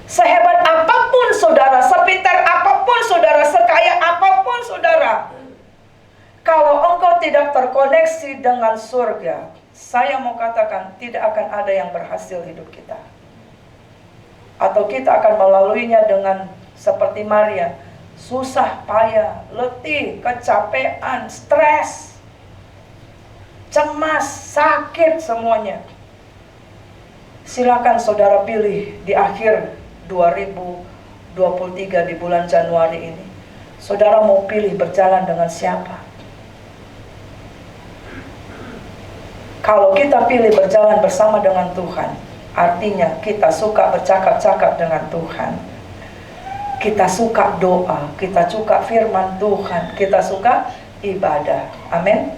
Sehebat apapun saudara, sepintar apapun saudara, sekaya apapun saudara, kalau engkau tidak terkoneksi dengan surga, saya mau katakan tidak akan ada yang berhasil hidup kita. Atau kita akan melaluinya dengan seperti Maria, susah, payah, letih, kecapean, stres, cemas, sakit semuanya. Silakan saudara pilih di akhir 2023 di bulan Januari ini. Saudara mau pilih berjalan dengan siapa? Kalau kita pilih berjalan bersama dengan Tuhan, artinya kita suka bercakap-cakap dengan Tuhan. Kita suka doa, kita suka firman Tuhan, kita suka ibadah. Amin.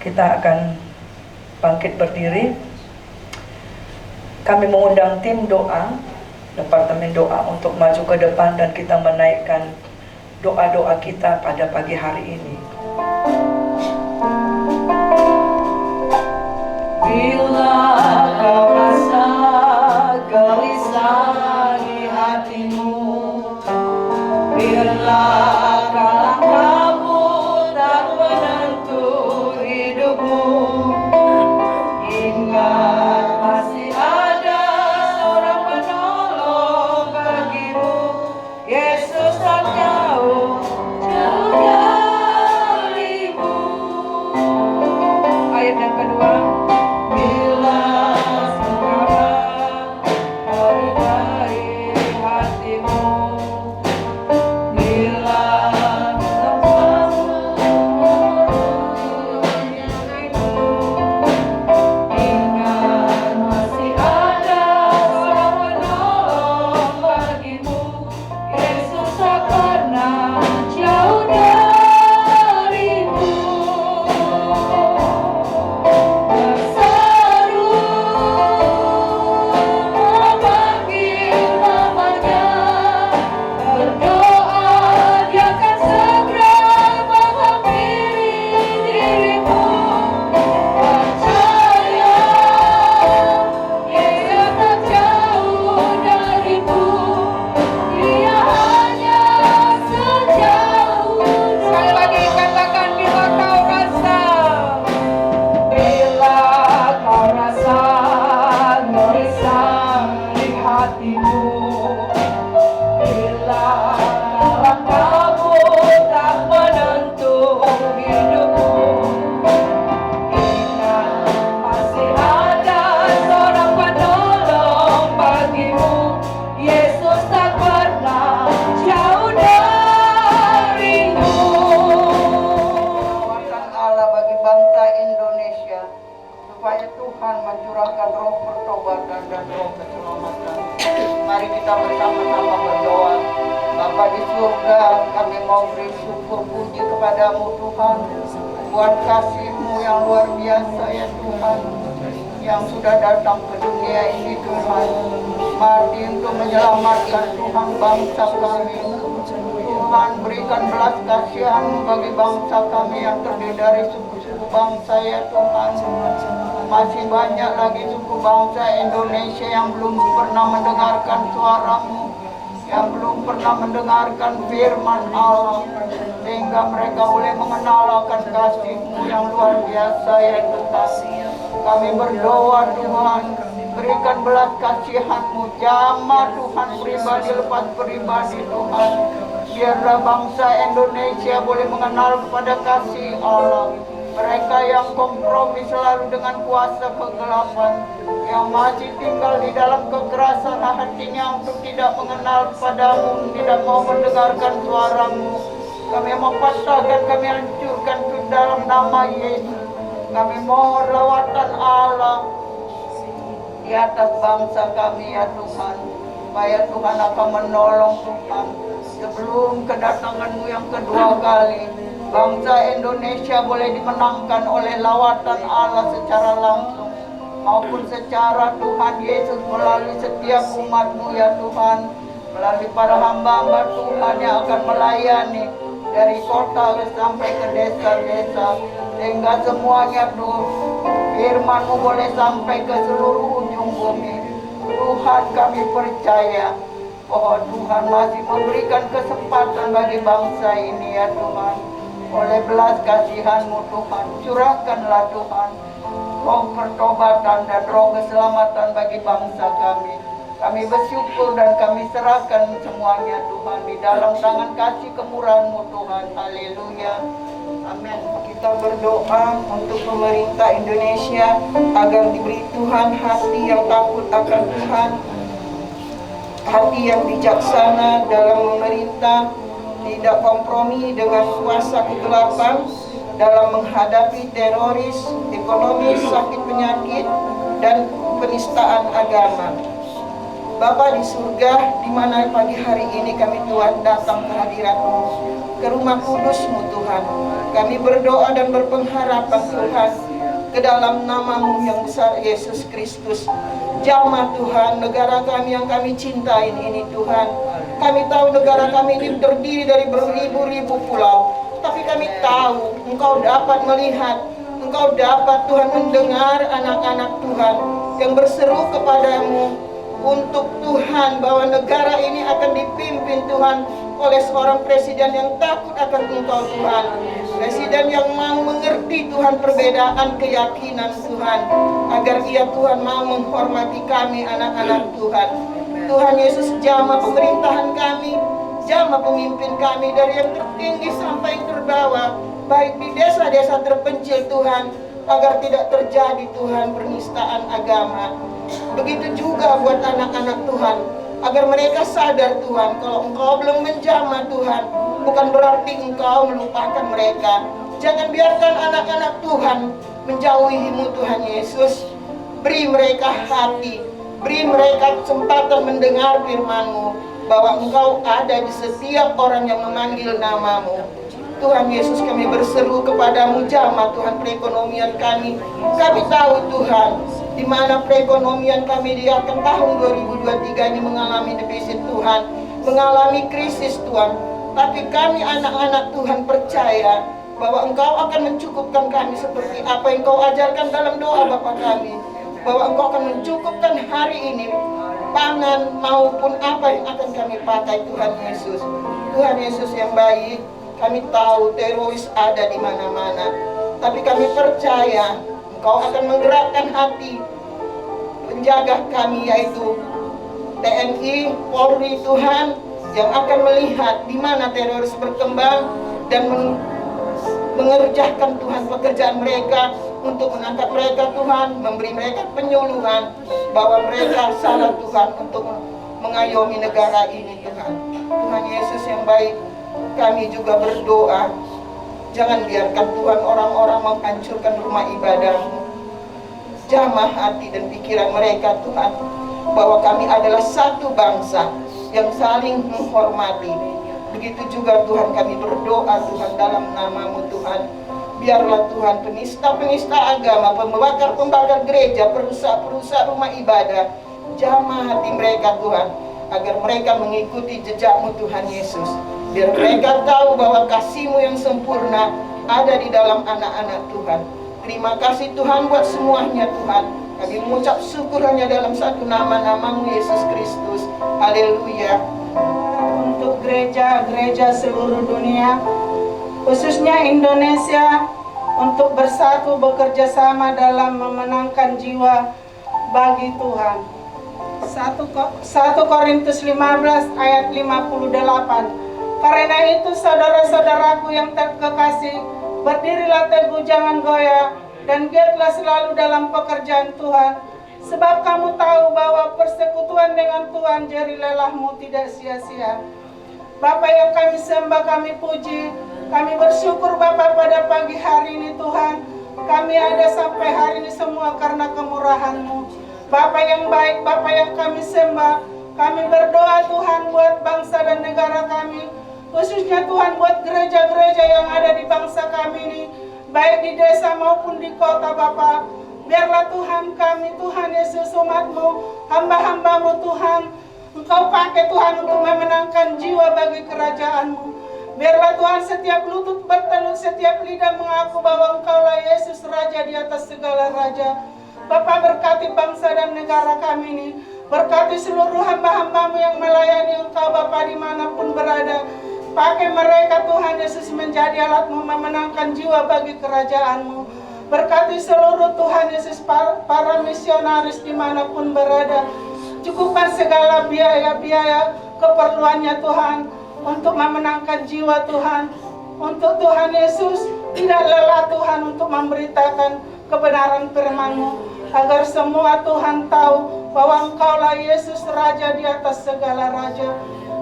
Kita akan bangkit berdiri. Kami mengundang tim doa, departemen doa untuk maju ke depan dan kita menaikkan doa-doa kita pada pagi hari ini. Bila kau rasa gelisah di hatimu, bila kalang kabut tak menentu hidupmu, ingat masih ada seorang penolong bagimu. Yesus tak jauh darimu. Ayat yang kedua. Bila menyalakan roh pertobatan dan roh keselamatan. Mari kita bersama-sama berdoa. Bapa di surga, kami mau beri syukur puji kepadamu Tuhan, buat kasih-Mu yang luar biasa ya Tuhan, yang sudah datang ke dunia ini Tuhan, mati untuk menyelamatkan Tuhan bangsa kami. Tuhan, berikan belas kasihan bagi bangsa kami yang terdiri dari suku-suku bangsa ya Tuhan. Masih banyak lagi suku bangsa Indonesia yang belum pernah mendengarkan suara-Mu, yang belum pernah mendengarkan firman Allah, sehingga mereka boleh mengenal akan kasih-Mu yang luar biasa ya Tuhan. Kami berdoa Tuhan, berikan belas kasihan-Mu, jamah Tuhan pribadi lepas pribadi Tuhan. Biarlah bangsa Indonesia boleh mengenal kepada kasih Allah. Mereka yang kompromi selalu dengan kuasa kegelapan, yang masih tinggal di dalam kekerasan hatinya untuk tidak mengenal padamu, tidak mau mendengarkan suara-Mu, kami mau patahkan, kami hancurkan ke dalam nama Yesus. Kami mohon lawatan Allah di atas bangsa kami ya Tuhan, supaya Tuhan akan menolong Tuhan. Sebelum kedatangan-Mu yang kedua kali, bangsa Indonesia boleh dimenangkan oleh lawatan Allah secara langsung maupun secara Tuhan Yesus melalui setiap umat-Mu ya Tuhan, melalui para hamba-hamba Tuhan yang akan melayani dari kota sampai ke desa-desa, sehingga semuanya Tuhan firman-Mu boleh sampai ke seluruh ujung bumi. Tuhan, kami percaya bahwa Tuhan masih memberikan kesempatan bagi bangsa ini ya Tuhan. Oleh belas kasihan-Mu Tuhan, curahkanlah Tuhan roh pertobatan dan roh keselamatan bagi bangsa kami. Kami bersyukur dan kami serahkan semuanya Tuhan di dalam tangan kasih kemurahan-Mu Tuhan. Haleluya. Amin. Kita berdoa untuk pemerintah Indonesia agar diberi Tuhan hati yang takut akan Tuhan, hati yang bijaksana dalam memerintah, tidak kompromi dengan kuasa kegelapan dalam menghadapi teroris, ekonomi, sakit penyakit, dan penistaan agama. Bapa di surga, di mana pagi hari ini kami Tuhan datang ke hadirat-Mu, ke rumah kudus-Mu Tuhan. Kami berdoa dan berpengharapan Tuhan ke dalam nama-Mu yang besar Yesus Kristus. Jamah Tuhan negara kami yang kami cintai ini Tuhan. Kami tahu negara kami ini terdiri dari beribu-ribu pulau, tapi kami tahu Engkau dapat melihat, Engkau dapat Tuhan mendengar anak-anak Tuhan yang berseru kepadamu untuk Tuhan bahwa negara ini akan dipimpin Tuhan oleh seorang presiden yang takut akan Engkau Tuhan. Presiden yang mau mengerti Tuhan perbedaan keyakinan Tuhan, agar ia Tuhan mau menghormati kami anak-anak Tuhan. Tuhan Yesus, jamah pemerintahan kami, jamah pemimpin kami dari yang tertinggi sampai yang terbawah, baik di desa-desa terpencil Tuhan, agar tidak terjadi Tuhan penistaan agama. Begitu juga buat anak-anak Tuhan, agar mereka sadar Tuhan, kalau Engkau belum menjamah Tuhan, bukan berarti Engkau melupakan mereka. Jangan biarkan anak-anak Tuhan menjauhimu Tuhan Yesus. Beri mereka hati, beri mereka kesempatan mendengar firman-Mu, bahwa Engkau ada di setiap orang yang memanggil nama-Mu. Tuhan Yesus, kami berseru kepadamu, jamah Tuhan perekonomian kami. Kami tahu Tuhan, di mana perekonomian kami di akan tahun 2023 ini mengalami defisit Tuhan, mengalami krisis Tuhan. Tapi kami anak-anak Tuhan percaya bahwa Engkau akan mencukupkan kami seperti apa yang Engkau ajarkan dalam doa Bapa kami, bahwa Engkau akan mencukupkan hari ini pangan maupun apa yang akan kami pakai Tuhan Yesus. Tuhan Yesus yang baik, kami tahu teroris ada di mana-mana, tapi kami percaya Engkau akan menggerakkan hati penjaga kami, yaitu TNI, Polri Tuhan, yang akan melihat di mana teroris berkembang dan mengerjakan Tuhan pekerjaan mereka untuk menangkap mereka Tuhan, memberi mereka penyuluhan bahwa mereka salah Tuhan untuk mengayomi negara ini Tuhan. Tuhan Yesus yang baik, kami juga berdoa, jangan biarkan Tuhan orang-orang menghancurkan rumah ibadah-Mu. jamah hati dan pikiran mereka Tuhan, bahwa kami adalah satu bangsa yang saling menghormati. Begitu juga Tuhan kami berdoa Tuhan dalam nama-Mu Tuhan. Biarlah Tuhan penista-penista agama, pembakar-pembakar gereja, perusak-perusak rumah ibadah, jamah hati mereka Tuhan, agar mereka mengikuti jejak-Mu Tuhan Yesus. Biar mereka tahu bahwa kasih-Mu yang sempurna ada di dalam anak-anak Tuhan. Terima kasih Tuhan buat semuanya Tuhan. Kami mengucap syukur hanya dalam satu nama-Mu Yesus Kristus. Haleluya. Untuk gereja-gereja seluruh dunia, khususnya Indonesia, untuk bersatu bekerja sama dalam memenangkan jiwa bagi Tuhan. 1 Korintus 15 ayat 58. Karena itu saudara-saudaraku yang terkasih, berdirilah teguh, jangan goyah, dan giatlah selalu dalam pekerjaan Tuhan. Sebab kamu tahu bahwa persekutuan dengan Tuhan jeri lelahmu tidak sia-sia. Bapa yang kami sembah, kami puji, kami bersyukur Bapa pada pagi hari ini Tuhan. Kami ada sampai hari ini semua karena kemurahan-Mu. Bapa yang baik, Bapa yang kami sembah, kami berdoa Tuhan buat bangsa dan negara kami, khususnya Tuhan buat gereja-gereja yang ada di bangsa kami ini, baik di desa maupun di kota Bapa. Biarlah Tuhan kami, Tuhan Yesus, umat-Mu, hamba-hamba-Mu Tuhan, Engkau pakai Tuhan untuk memenangkan jiwa bagi kerajaan-Mu. Biarlah Tuhan setiap lutut bertelut, setiap lidah mengaku bahwa Engkaulah Yesus Raja di atas segala raja. Bapa, berkati bangsa dan negara kami ini, berkati seluruh hamba-hamba-Mu yang melayani Engkau Bapa dimanapun berada. Pakai mereka Tuhan Yesus menjadi alat-Mu memenangkan jiwa bagi kerajaan-Mu. Berkati seluruh Tuhan Yesus para misionaris dimanapun berada. Cukupkan segala biaya-biaya keperluannya Tuhan untuk memenangkan jiwa Tuhan. Untuk Tuhan Yesus tidak lelah Tuhan untuk memberitakan kebenaran firman-Mu, agar semua Tuhan tahu bahwa Engkaulah Yesus Raja di atas segala raja.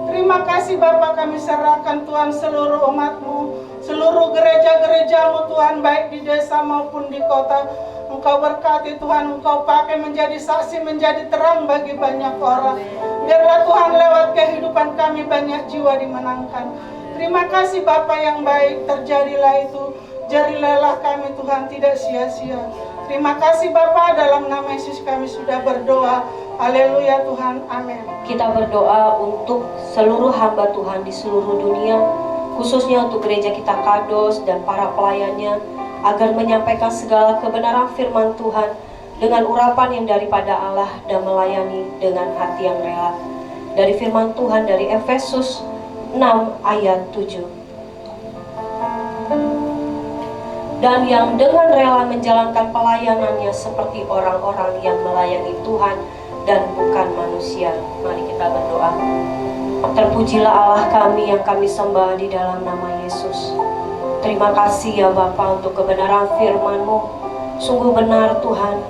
Terima kasih Bapa, kami serahkan Tuhan seluruh umat-Mu, seluruh gereja-gereja-Mu Tuhan, baik di desa maupun di kota. Engkau berkati Tuhan, Engkau pakai menjadi saksi, menjadi terang bagi banyak orang. Biarlah Tuhan lewat kehidupan kami banyak jiwa dimenangkan. Terima kasih Bapa yang baik, terjadilah itu. Jerilah kami Tuhan tidak sia-sia. Terima kasih Bapa, dalam nama Yesus kami sudah berdoa. Haleluya Tuhan, amin. Kita berdoa untuk seluruh hamba Tuhan di seluruh dunia, khususnya untuk gereja kita Kados dan para pelayannya, agar menyampaikan segala kebenaran firman Tuhan dengan urapan yang daripada Allah dan melayani dengan hati yang rela. Dari firman Tuhan dari Efesus 6 ayat 7. Dan yang dengan rela menjalankan pelayanannya seperti orang-orang yang melayani Tuhan dan bukan manusia. Mari kita berdoa. Terpujilah Allah kami yang kami sembah di dalam nama Yesus. Terima kasih ya Bapa untuk kebenaran firman-Mu. Sungguh benar Tuhan,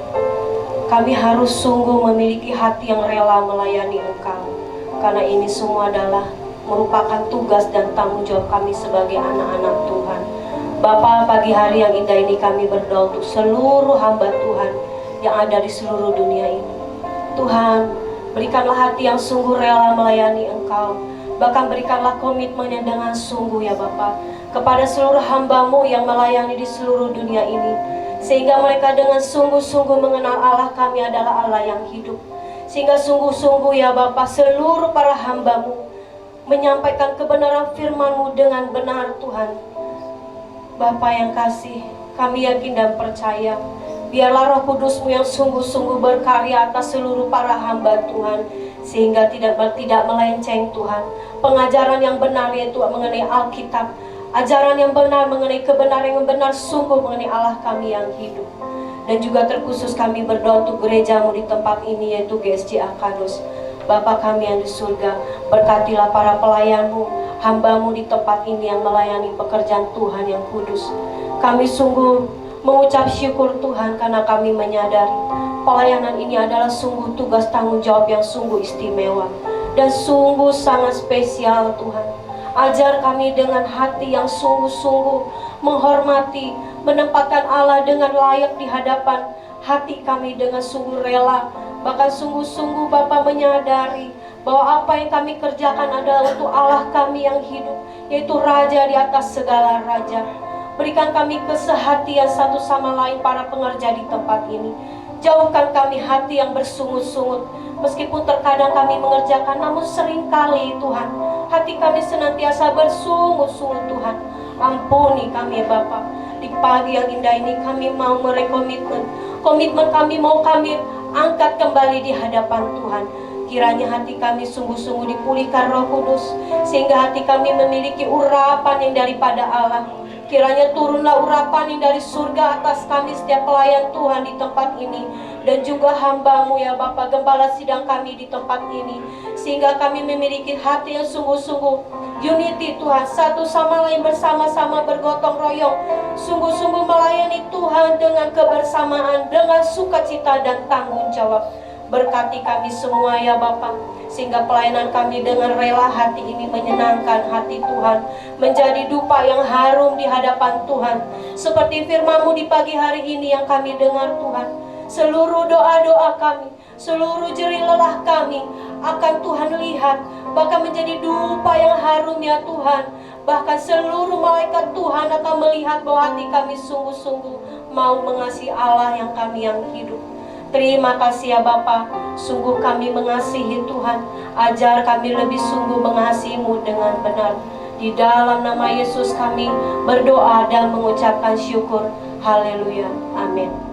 kami harus sungguh memiliki hati yang rela melayani Engkau, karena ini semua adalah merupakan tugas dan tanggung jawab kami sebagai anak-anak Tuhan. Bapa, pagi hari yang indah ini kami berdoa untuk seluruh hamba Tuhan yang ada di seluruh dunia ini. Tuhan, berikanlah hati yang sungguh rela melayani Engkau. Bahkan berikanlah komitmen yang dengan sungguh ya Bapa, kepada seluruh hamba-Mu yang melayani di seluruh dunia ini. Sehingga mereka dengan sungguh-sungguh mengenal Allah kami adalah Allah yang hidup. Sehingga sungguh-sungguh ya Bapa, seluruh para hamba-Mu menyampaikan kebenaran firman-Mu dengan benar Tuhan. Bapa yang kasih, kami yakin dan percaya, biarlah Roh Kudus-Mu yang sungguh-sungguh berkarya atas seluruh para hamba Tuhan, sehingga tidak melenceng Tuhan. Pengajaran yang benar yaitu mengenai Alkitab, ajaran yang benar mengenai kebenaran yang benar sungguh mengenai Allah kami yang hidup. Dan juga terkhusus kami berdoa untuk gereja-Mu di tempat ini, yaitu GSJ Akados. Bapa kami yang di surga, berkatilah para pelayan-Mu, hamba-Mu di tempat ini yang melayani pekerjaan Tuhan yang kudus. Kami sungguh mengucap syukur Tuhan, karena kami menyadari pelayanan ini adalah sungguh tugas tanggung jawab yang sungguh istimewa dan sungguh sangat spesial Tuhan. Ajar kami dengan hati yang sungguh-sungguh menghormati, menempatkan Allah dengan layak di hadapan hati kami dengan sungguh rela, bahkan sungguh-sungguh Bapa menyadari bahwa apa yang kami kerjakan adalah untuk Allah kami yang hidup, yaitu Raja di atas segala raja. Berikan kami kesehatian satu sama lain para pengerja di tempat ini. Jauhkan kami hati yang bersungut-sungut, meskipun terkadang kami mengerjakan, namun seringkali Tuhan hati kami senantiasa bersungut-sungut Tuhan. Ampuni kami ya Bapa. Di pagi yang indah ini kami mau merekomitmen, komitmen kami mau kami angkat kembali di hadapan Tuhan. Kiranya hati kami sungguh-sungguh dipulihkan Roh Kudus, sehingga hati kami memiliki urapan yang daripada Allah. Kiranya turunlah urapan yang dari surga atas kami setiap pelayan Tuhan di tempat ini, dan juga hamba-Mu ya Bapa, gembala sidang kami di tempat ini, sehingga kami memiliki hati yang sungguh-sungguh unity Tuhan, satu sama lain bersama-sama bergotong royong, sungguh-sungguh melayani Tuhan dengan kebersamaan, dengan sukacita dan tanggung jawab. Berkati kami semua ya Bapa, sehingga pelayanan kami dengan rela hati ini menyenangkan hati Tuhan, menjadi dupa yang harum di hadapan Tuhan. Seperti firman-Mu di pagi hari ini yang kami dengar Tuhan, seluruh doa-doa kami, seluruh jerih lelah kami akan Tuhan lihat, bahkan menjadi dupa yang harum ya Tuhan. Bahkan seluruh malaikat Tuhan akan melihat bahwa hati kami sungguh-sungguh mau mengasihi Allah yang kami yang hidup. Terima kasih ya Bapa, sungguh kami mengasihi Tuhan. Ajar kami lebih sungguh mengasihi-Mu dengan benar. Di dalam nama Yesus kami berdoa dan mengucapkan syukur. Haleluya. Amin.